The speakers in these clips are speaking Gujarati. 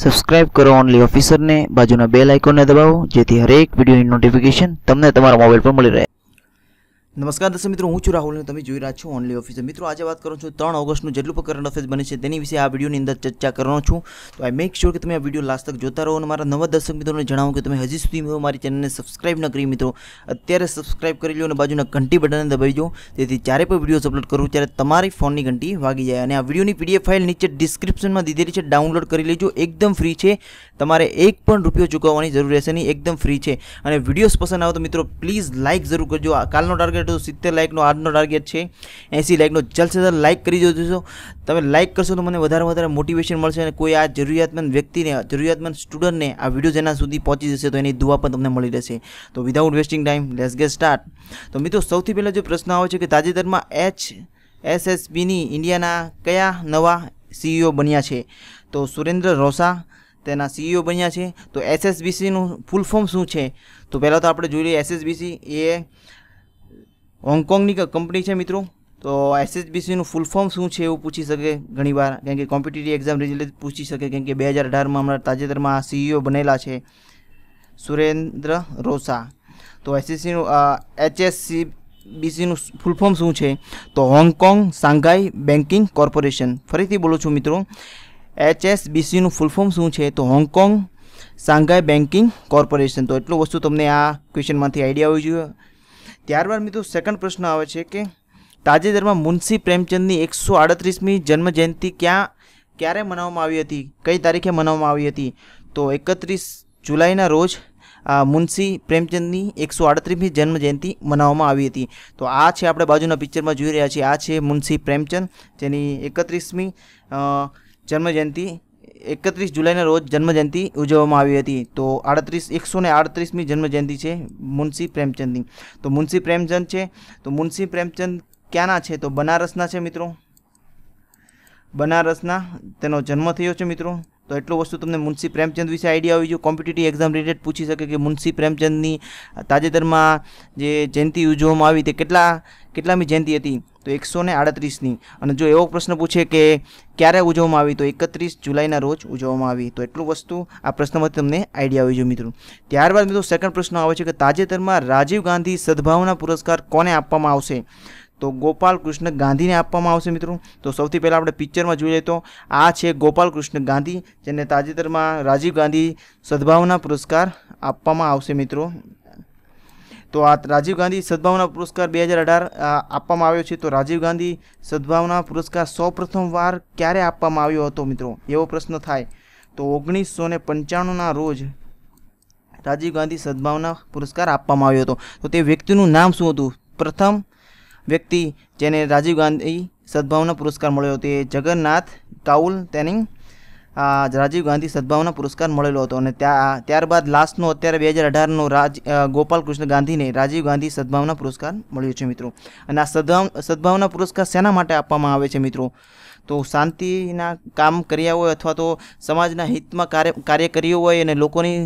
સબસ્ક્રાઇબ કરો ઓનલી ઓફિસર ને બાજુના બેલ આઇકોનને દબાવો જેથી હરેક વિડિયોની નોટિફિકેશન તમને તમારા મોબાઈલ પર મળી રહે। નમસ્કાર દર્શક મિત્રો, હું છું રાહુલ અને તમે જોઈ રહ્યા છો ઓનલી ઓફિસર। મિત્રો આજે વાત કરું છું 3 ઓગસ્ટનું જેટલું પણ કરંટ અફેર્સ બને છે તેની વિશે આ વિડીયોની અંદર ચર્ચા કરવાનો છું। તો આઈ મેક શ્યોર કે તમે આ વિડીયો લાસ્ટ તક જોતા રહો અને મારા નવા દર્શક મિત્રોને જણાવો કે તમે હજી સુધી મારી ચેનલને સબસ્ક્રાઇબ ન કરી મિત્રો અત્યારે સબસ્ક્રાઇબ કરી લો અને બાજુના ઘંટી બટનને દબાવી દો જેથી જ્યારે પણ વિડીયોઝ અપલોડ કરું ત્યારે તમારી ફોનની ઘંટી વાગી જાય। અને આ વિડીયોની પીડીએફ ફાઇલ નીચે ડિસ્ક્રિપ્શનમાં દીધેલી છે, ડાઉનલોડ કરી લેજો, એકદમ ફ્રી છે, તમારે એક પણ રૂપિયો ચૂકવવાની જરૂર રહેશે નહીં, એકદમ ફ્રી છે। અને વિડીયોઝ પસંદ આવે તો મિત્રો પ્લીઝ લાઇક જરૂર કરજો। કાલનો ટાર્ગેટ હતો 70 લાઇકનો, આજનો ટાર્ગેટ છે 80 લાઇકનો, જલ્દ से जल्द लाइक કરી દેજો। તમે લાઇક કરશો તો મને વધારે મોટિવેશન મળશે અને કોઈ આ જરૂરિયાતમંદ વ્યક્તિને, જરૂરિયાતમંદ સ્ટુડન્ટને આ વિડીયો જેના સુધી પહોંચી જશે તો એની દુઆ પણ તમને મળી રહેશે। તો without wasting time let's gate start. તો મિત્રો સૌથી પહેલાં જો પ્રશ્ન આવે છે કે તાજેતરમાં HSBCની ઇન્ડિયાના કયા નવા CEO બન્યા છે? તો સુરેન્દ્ર રોસા તેના CEO બન્યા છે। તો HSBCનું ફૂલ ફોર્મ શું છે? તો પહેલાં તો આપણે જોઈ લઈએ। HSBC એ હોંગકોંગની કંપની છે મિત્રો। તો HSBCનું ફૂલ ફોર્મ શું છે એવું પૂછી શકે ઘણીવાર, કેમ કે કોમ્પિટિટિવ એક્ઝામ રિલેટેડ પૂછી શકે, કેમ કે 2018માં હમણાં તાજેતરમાં આ CEO બનેલા છે સુરેન્દ્ર રોસા। તો HSBCનું ફૂલ ફોર્મ શું છે? તો હોંગકોંગ શાંઘાઈ બેન્કિંગ કોર્પોરેશન। ફરીથી બોલું છું મિત્રો, HSBCનું ફૂલ ફોર્મ શું છે? તો હોંગકોંગ શાંઘાઈ બેન્કિંગ કોર્પોરેશન। તો એટલું વસ્તુ તમને આ ક્વેશ્ચનમાંથી આઈડિયા હોવી જોઈએ। ત્યારબાદ મિત્રો સેકન્ડ પ્રશ્ન આવે છે કે તાજેતરમાં મુનશી પ્રેમચંદની 138મી જન્મજયંતિ ક્યારે મનાવવામાં આવી હતી? કઈ તારીખે મનાવવામાં આવી હતી? તો 31 જુલાઈના રોજ મુનશી પ્રેમચંદની 138મી જન્મજયંતિ મનાવવામાં આવી હતી। તો આ છે આપણે બાજુના પિક્ચરમાં જોઈ રહ્યા છીએ, આ છે મુનશી પ્રેમચંદ જેની 31મી જન્મજયંતિ 31 જુલાઈના રોજ જન્મજયંતિ ઉજવવામાં આવી હતી। તો 138મી જન્મજયંતિ છે મુનશી પ્રેમચંદની। તો મુનશી પ્રેમચંદ છે, તો મુનશી પ્રેમચંદ ક્યાંના છે? તો બનારસના છે મિત્રો, બનારસના તેનો જન્મ થયો છે મિત્રો। તો એટલું વસ્તુ તમને મુનશી પ્રેમચંદ વિશે આઈડિયા આવી જોઈએ। કોમ્પિટિટિવ એક્ઝામ રિલેટેડ પૂછી શકે કે મુનશી પ્રેમચંદની તાજેતરમાં જે જયંતિ ઉજવવામાં આવી તે કેટલામી જયંતિ હતી? તો 138ની। અને જો એવો પ્રશ્ન પૂછે કે ક્યારે ઉજવવામાં આવી? તો 31 જુલાઈના રોજ ઉજવવામાં આવી। તો એટલું વસ્તુ આ પ્રશ્નમાંથી તમને આઈડિયા આવી જોઈએ મિત્રો। ત્યારબાદ મિત્રો સેકન્ડ પ્રશ્ન આવે છે કે તાજેતરમાં રાજીવ ગાંધી સદભાવના પુરસ્કાર કોને આપવામાં આવશે? તો ગોપાલ કૃષ્ણ ગાંધીને આપવામાં આવશે મિત્રો। તો સૌથી પહેલાં આપણે પિક્ચરમાં જોઈએ તો આ છે ગોપાલ કૃષ્ણ ગાંધી, જેને તાજેતરમાં રાજીવ ગાંધી સદભાવના પુરસ્કાર આપવામાં આવશે મિત્રો। તો આ રાજીવ ગાંધી સદભાવના પુરસ્કાર 2018 આપવામાં આવ્યો છે। તો રાજીવ ગાંધી સદભાવના પુરસ્કાર સૌપ્રથમ વાર ક્યારે આપવામાં આવ્યો હતો મિત્રો? એવો પ્રશ્ન થાય તો 1995ના રોજ રાજીવ ગાંધી સદભાવના પુરસ્કાર આપવામાં આવ્યો હતો। તો તે વ્યક્તિનું નામ શું હતું? પ્રથમ વ્યક્તિ જેને રાજીવ ગાંધી સદભાવના પુરસ્કાર મળ્યો તે જગન્નાથ કાઉલ, તેની રાજીવ ગાંધી સદભાવના પુરસ્કાર મળેલો હતો। અને ત્યારબાદ લાસ્ટનો અત્યારે 2018નો ગોપાલ કૃષ્ણ ગાંધીને રાજીવ ગાંધી સદભાવના પુરસ્કાર મળ્યો છે મિત્રો। અને આ સદભાવના પુરસ્કાર શેના માટે આપવામાં આવે છે મિત્રો? તો શાંતિના કામ કર્યા હોય અથવા તો સમાજના હિતમાં કાર્ય કર્યું હોય અને લોકોની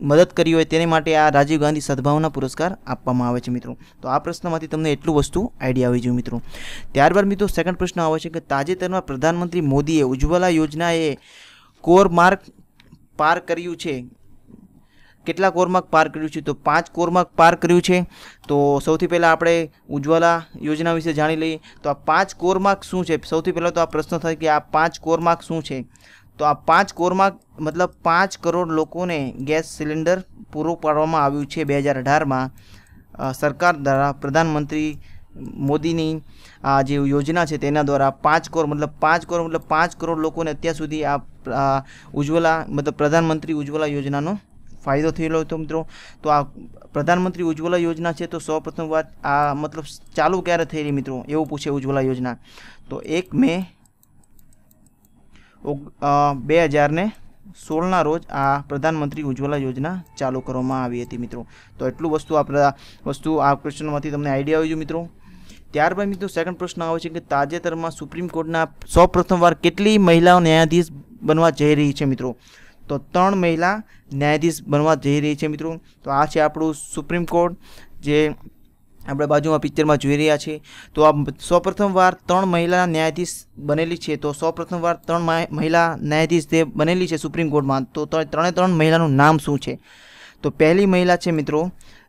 મદદ કરી હોય તેની માટે આ રાજીવ ગાંધી સદભાવના પુરસ્કાર આપવામાં આવે છે મિત્રો। તો આ પ્રશ્નમાંથી તમને એટલું વસ્તુ આઈડિયા આવી જોઈએ મિત્રો। ત્યારબાદ મિત્રો સેકન્ડ પ્રશ્ન આવે છે કે તાજેતરમાં પ્રધાનમંત્રી મોદીએ ઉજ્જવલા યોજનાએ કોર માર્ક પાર કર્યું છે? કેટલા કોર માર્ક પાર કર્યું છે? તો 5 કોર માર્ક પાર કર્યું છે। તો સૌથી પહેલાં આપણે ઉજ્જવલા યોજના વિશે જાણી લઈએ। તો આ 5 કોર માર્ક શું છે? સૌથી પહેલાં તો આ પ્રશ્ન થાય કે આ 5 કોર માર્ક શું છે? તો આ 5 કોર માર્ક મતલબ 5 કરોડ લોકોને ગેસ સિલિન્ડર પૂરું પાડવામાં આવ્યું છે 2018માં સરકાર દ્વારા। પ્રધાનમંત્રી મોદીની આ જે યોજના છે તેના દ્વારા 5 કરોડ લોકોને અત્યાર સુધી આ ઉજ્જવલા મતલબ પ્રધાનમંત્રી ઉજ્જવલા યોજનાનો ફાયદો થયેલો હતો મિત્રો। તો આ પ્રધાનમંત્રી ઉજ્જવલા યોજના છે તો સૌપ્રથમ વાત આ મતલબ ચાલુ ક્યારે થયેલી મિત્રો એવું પૂછે ઉજ્જવલા યોજના? તો 1 મે 2016ના રોજ આ પ્રધાનમંત્રી ઉજ્જવલા યોજના ચાલુ કરવામાં આવી હતી મિત્રો। તો એટલું વસ્તુ આ ક્વેશ્ચનમાંથી તમને આઈડિયા આવી જોઈએ મિત્રો। ત્યારબાદ મિત્રો સેકન્ડ પ્રશ્ન આવે છે કે તાજેતરમાં સુપ્રીમ કોર્ટના સૌપ્રથમવાર કેટલી મહિલાઓ ન્યાયાધીશ બનવા જઈ રહી છે મિત્રો? તો 3 મહિલા ન્યાયાધીશ બનવા જઈ રહી છે મિત્રો। તો આ છે આપણું સુપ્રીમ કોર્ટ જે આપણે બાજુમાં પિક્ચરમાં જોઈ રહ્યા છીએ. તો આ સૌપ્રથમવાર 3 મહિલા ન્યાયાધીશ બનેલી છે. તો સૌપ્રથમવાર 3 મહિલા ન્યાયાધીશ જે બનેલી છે સુપ્રીમ કોર્ટમાં, તો ત્રણે 3 મહિલાનું નામ શું છે? તો પહેલી મહિલા છે મિત્રો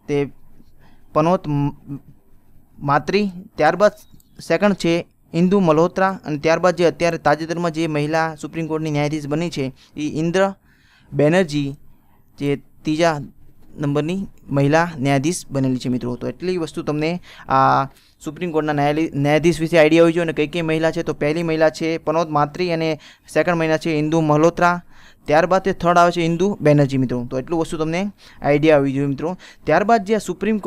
તે પનોત માત્રી, ત્યારબાદ સેકન્ડ છે ઇન્દુ મલ્હોત્રા, અને ત્યારબાદ જે અત્યારે તાજેતરમાં જે મહિલા સુપ્રીમ કોર્ટની ન્યાયાધીશ બની છે એ ઇન્દ્ર બેનર્જી જે ત્રીજા નંબરની મહિલા ન્યાયાધીશ બનેલી છે મિત્રો. તો એટલી વસ્તુ તમને આ સુપ્રીમ કોર્ટના ન્યાયાધીશ વિશે આઈડિયા હોવી જોઈએ. અને કઈ મહિલા છે? તો પહેલી મહિલા છે પનોત માત્રી અને સેકન્ડ મહિલા છે ઇન્દુ મલ્હોત્રા, ત્યારબાદ તે થર્ડ આવે છે ઇન્દુ બેનર્જી મિત્રો. તો એટલું વસ્તુ તમને આઈડિયા હોવી જોઈએ મિત્રો. ત્યારબાદ જે સુપ્રીમ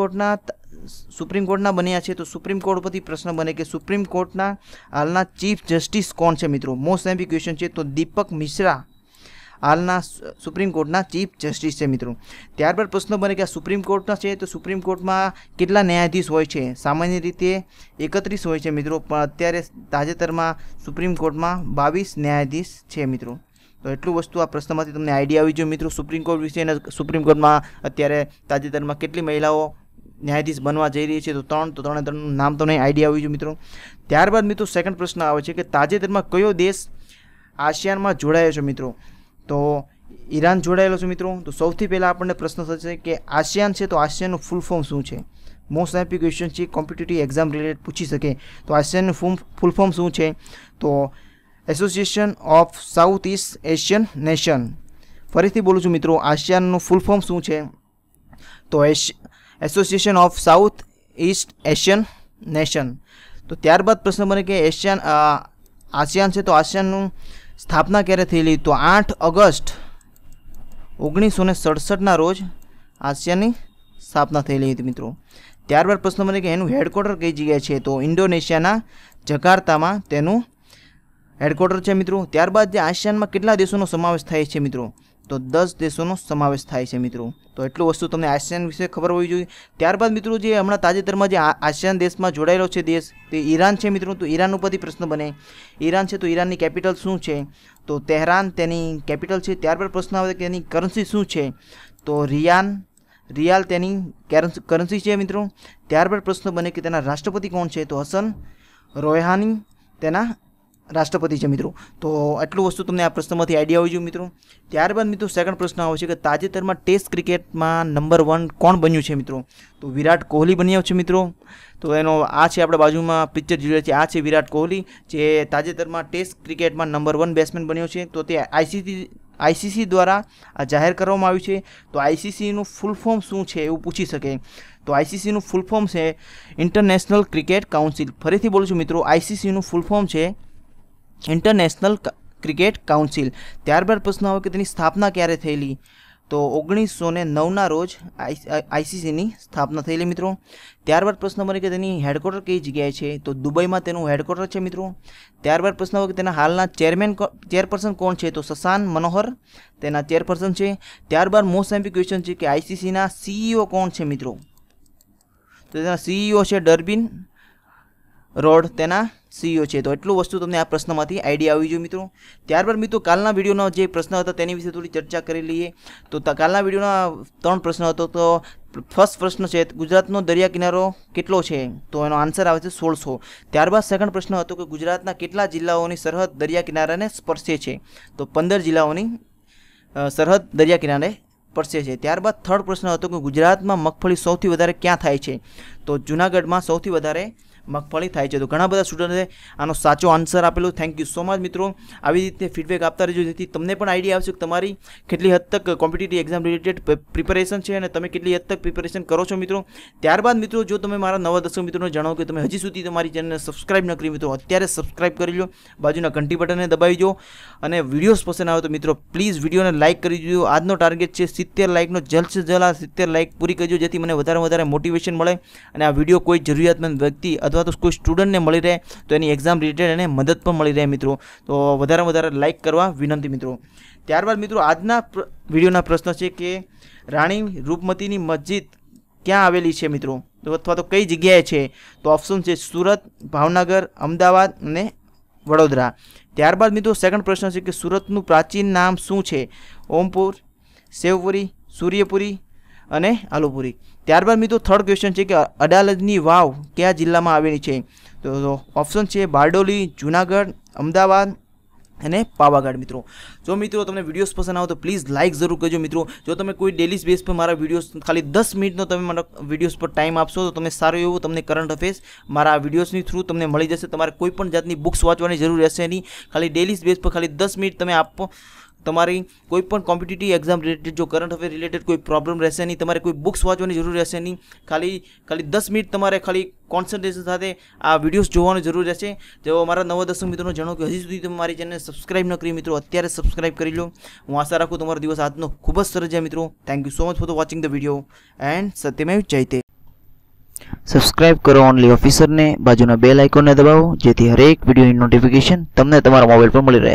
કોર્ટના બન્યા છે તો સુપ્રીમ કોર્ટ પરથી પ્રશ્ન બને કે સુપ્રીમ કોર્ટના હાલના ચીફ જસ્ટિસ કોણ છે મિત્રો? મોસ્ટ એમ્પી ક્વેશ્ચન છે. તો દીપક મિશ્રા હાલના સુપ્રીમ કોર્ટના ચીફ જસ્ટિસ છે મિત્રો. ત્યારબાદ પ્રશ્ન બને કે આ સુપ્રીમ કોર્ટના છે તો સુપ્રીમ કોર્ટમાં કેટલા ન્યાયાધીશ હોય છે? સામાન્ય રીતે 31 હોય છે મિત્રો, પણ અત્યારે તાજેતરમાં સુપ્રીમ કોર્ટમાં 22 ન્યાયાધીશ છે મિત્રો. તો એટલું વસ્તુ આ પ્રશ્નમાંથી તમને આઈડિયા આવી જોઈએ મિત્રો સુપ્રીમ કોર્ટ વિશે. અને સુપ્રીમ કોર્ટમાં અત્યારે તાજેતરમાં કેટલી મહિલાઓ ન્યાયાધીશ બનવા જઈ રહી છે? તો 3. તો 3નું નામ તમને આઈડિયા આવી જોઈએ મિત્રો. ત્યારબાદ મિત્રો સેકન્ડ પ્રશ્ન આવે છે કે તાજેતરમાં કયો દેશ આસિયાનમાં જોડાયો છે મિત્રો? તો ઈરાન જોડાયેલો છે મિત્રો. તો સૌથી પહેલાં આપણને પ્રશ્ન થશે કે આસિયાન છે તો આસિયાનનું ફૂલ ફોર્મ શું છે? મોસ્ટ એમ્પી ક્વેશ્ચન છે, કોમ્પિટિટિવ એક્ઝામ રિલેટેડ પૂછી શકે. તો આસિયાનનું ફૂલ ફોર્મ શું છે? તો association of south east Asian nation. ફરીથી બોલું છું મિત્રો, આસિયાનનું ફૂલ ફોર્મ શું છે? તો association of south east Asian nation. તો ત્યારબાદ પ્રશ્ન બને કે આસિયાન છે તો આસિયાનનું સ્થાપના ક્યારે થયેલી? તો 8 ઓગસ્ટ 1967ના રોજ આસિયાનની સ્થાપના થયેલી હતી મિત્રો. ત્યારબાદ પ્રશ્ન બને કે એનું હેડક્વાર્ટર કઈ જગ્યાએ છે? તો ઇન્ડોનેશિયાના જકાર્તામાં તેનું હેડક્વાર્ટર છે મિત્રો. ત્યારબાદ જે આસિયાનમાં કેટલા દેશોનો સમાવેશ થાય છે મિત્રો? તો 10 દેશોનો સમાવેશ થાય છે મિત્રો. તો એટલું વસ્તુ તમને આસિયાન વિશે ખબર હોવી જોઈએ. ત્યારબાદ મિત્રો જે હમણાં તાજેતરમાં જે આસિયાન દેશમાં જોડાયેલો છે દેશ તે ઈરાન છે મિત્રો. તો ઈરાન ઉપરથી પ્રશ્ન બને. ઈરાન છે તો ઈરાનની કેપિટલ શું છે? તો તેહરાન તેની કેપિટલ છે. ત્યારબાદ પ્રશ્ન આવે કે તેની કરન્સી શું છે? તો રિયાલ તેની કરન્સી છે મિત્રો. ત્યારબાદ પ્રશ્ન બને કે તેના રાષ્ટ્રપતિ કોણ છે? તો હસન રોહાની તેના રાષ્ટ્રપતિ છે મિત્રો. તો આટલું વસ્તુ તમને આ પ્રશ્નમાંથી આઈડિયા હોવી જોઈએ મિત્રો. ત્યારબાદ મિત્રો સેકન્ડ પ્રશ્ન આવે છે કે તાજેતરમાં ટેસ્ટ ક્રિકેટમાં નંબર 1 કોણ બન્યું છે મિત્રો? તો વિરાટ કોહલી બન્યો છે મિત્રો. તો એનો આ છે આપણે બાજુમાં પિક્ચર જોઈ રહ્યા છે, આ છે વિરાટ કોહલી જે તાજેતરમાં ટેસ્ટ ક્રિકેટમાં નંબર 1 બેટ્સમેન બન્યો છે. તો તે આઈસીસી દ્વારા આ જાહેર કરવામાં આવ્યું છે. તો આઈસીસીનું ફૂલ ફોર્મ શું છે એવું પૂછી શકે. તો આઈસીસીનું ફૂલ ફોર્મ છે ઇન્ટરનેશનલ ક્રિકેટ કાઉન્સિલ. ફરીથી બોલું છું મિત્રો, આઈસીસીનું ફૂલ ફોર્મ છે ઇન્ટરનેશનલ ક્રિકેટ કાઉન્સિલ. ત્યારબાદ પ્રશ્ન આવે કે તેની સ્થાપના ક્યારે થયેલી? તો 1909ના રોજ આઈસીસીની સ્થાપના થયેલી મિત્રો. ત્યારબાદ પ્રશ્ન બને કે તેની હેડક્વાર્ટર કઈ જગ્યાએ છે? તો દુબઈમાં તેનું હેડક્વાર્ટર છે મિત્રો. ત્યારબાદ પ્રશ્ન આવે કે તેના હાલના ચેરપર્સન કોણ છે? તો શશાંક મનોહર તેના ચેરપર્સન છે. ત્યારબાદ મોસ્ટ એમ્પી ક્વેશ્ચન છે કે આઈસીસીના સીઈઓ કોણ છે મિત્રો? તો તેના સીઈઓ છે ડર્બિન રોડ તેના સીઈઓ છે. તો એટલું વસ્તુ તમને આ પ્રશ્નમાંથી આઈડિયા આવી જોઈએ મિત્રો. ત્યારબાદ મિત્રો કાલના વિડીયોનો જે પ્રશ્ન હતો તેની વિશે થોડી ચર્ચા કરી લઈએ. તો કાલના વિડીયોના 3 પ્રશ્ન હતો. તો ફર્સ્ટ પ્રશ્ન છે ગુજરાતનો દરિયા કિનારો કેટલો છે? તો એનો આન્સર આવે છે 1600. ત્યારબાદ સેકન્ડ પ્રશ્ન હતો કે ગુજરાતના કેટલા જિલ્લાઓની સરહદ દરિયા કિનારાને સ્પર્શે છે? તો 15 જિલ્લાઓની સરહદ દરિયા કિનારે સ્પર્શે છે. ત્યારબાદ થર્ડ પ્રશ્ન હતો કે ગુજરાતમાં મગફળી સૌથી વધારે ક્યાં થાય છે? તો જૂનાગઢમાં સૌથી વધારે મગફળી થાય છે. તો ઘણા બધા સ્ટુડન્ટે આનો સાચો આન્સર આપેલો. થેન્ક યુ સો મચ મિત્રો. આવી રીતે ફીડબેક આપતા રહેજો જેથી તમને પણ આઈડિયા આવશે કે તમારી કેટલી હદ તક કોમ્પિટિટિવ એક્ઝામ રિલેટેડ પ્રિપેરેશન છે અને તમે કેટલી હદ તક પ્રિપેરેશન કરો છો મિત્રો. ત્યારબાદ મિત્રો જો તમે મારા નવા દર્શક મિત્રોને જણાવો કે તમે હજી સુધી તમારી ચેનલને સબસ્ક્રાઇબ ન કરી મિત્રો, અત્યારે સબસ્ક્રાઇબ કરી લો, બાજુના ઘંટી બટનને દબાવી દો અને વિડીયોઝ પસંદ આવે તો મિત્રો પ્લીઝ વિડીયોને લાઇક કરી દેજો. આજનો ટાર્ગેટ છે 70 લાઇકનો. જલ્દ સે જલ્દ આ 70 લાઇક પૂરી કરજો જેથી મને વધારે મોટિવેશન મળે અને આ વિડીયો કોઈ જરૂરિયાતમંદ વ્યક્તિ અથવા તો કોઈ સ્ટુડન્ટને મળી રહે તો એની એક્ઝામ રિલેટેડ એને મદદ પણ મળી રહે મિત્રો. તો વધારે લાઇક કરવા વિનંતી મિત્રો. ત્યારબાદ મિત્રો આજના વિડીયોના પ્રશ્ન છે કે રાણી રૂપમતીની મસ્જિદ ક્યાં આવેલી છે મિત્રો? તો અથવા તો કઈ જગ્યાએ છે? તો ઓપ્શન છે સુરત, ભાવનગર, અમદાવાદ અને વડોદરા. ત્યારબાદ મિત્રો સેકન્ડ પ્રશ્ન છે કે સુરતનું પ્રાચીન નામ શું છે? ઓમપુર, શેવપુરી, સૂર્યપુરી અને આલુપુરી। ત્યારબાદ મિત્રો થર્ડ ક્વેશ્ચન છે કે અડાલજની વાવ કયા જિલ્લામાં આવેલી છે? તો ઓપ્શન છે બારડોલી, જુનાગઢ, અમદાવાદ અને પાવાગઢ। મિત્રો જો મિત્રો તમને વિડીયોઝ પસંદ આવે તો પ્લીઝ લાઇક જરૂર કરજો। મિત્રો જો તમે કોઈ ડેલી બેઝ પર મારા વિડીયોઝ ખાલી 10 મિનિટનો તમે મારા વિડીયોઝ પર ટાઈમ આપશો તો તમે સારું એવું તમને કરંટ અફેર્સ મારા વિડીયોઝની થ્રુ તમને મળી જશે। તમારે કોઈ પણ જાતની બુક્સ વાંચવાની જરૂર રહેશે નહીં। ખાલી ડેલી બેઝ પર ખાલી 10 મિનિટ તમે આપો, તમારી કોઈ પણ કોમ્પિટિટિવ એક્ઝામ રિલેટેડ જો કરંટ અફેર રિલેટેડ કોઈ પ્રોબ્લેમ રહેશે નહીં, તમારે કોઈ બુક્સ વાંચવાની જરૂર રહેશે નહીં। ખાલી 10 મિનિટ તમારે ખાલી કોન્સન્ટ્રેશન સાથે આ વિડીયોઝ જોવાની જરૂર રહેશે। જો મારા નવા દર્શક મિત્રોને જણાવો કે હજી સુધી તમે મારી ચેનલને સબસ્ક્રાઇબ ન કરી મિત્રો અત્યારે સબસ્ક્રાઇબ કરી લો। હું આશા રાખું તમારો દિવસ આજનો ખૂબ જ સરસ જાય મિત્રો। Thank you so much for watching the video and Satyamev Jayate. Subscribe કરો ઓનલી ઓફિસરને, બાજુના બેલ આઇકોનને દબાવો જેથી હરેક વિડીયોની નોટિફિકેશન તમને તમારા મોબાઈલ પર મળી રહે।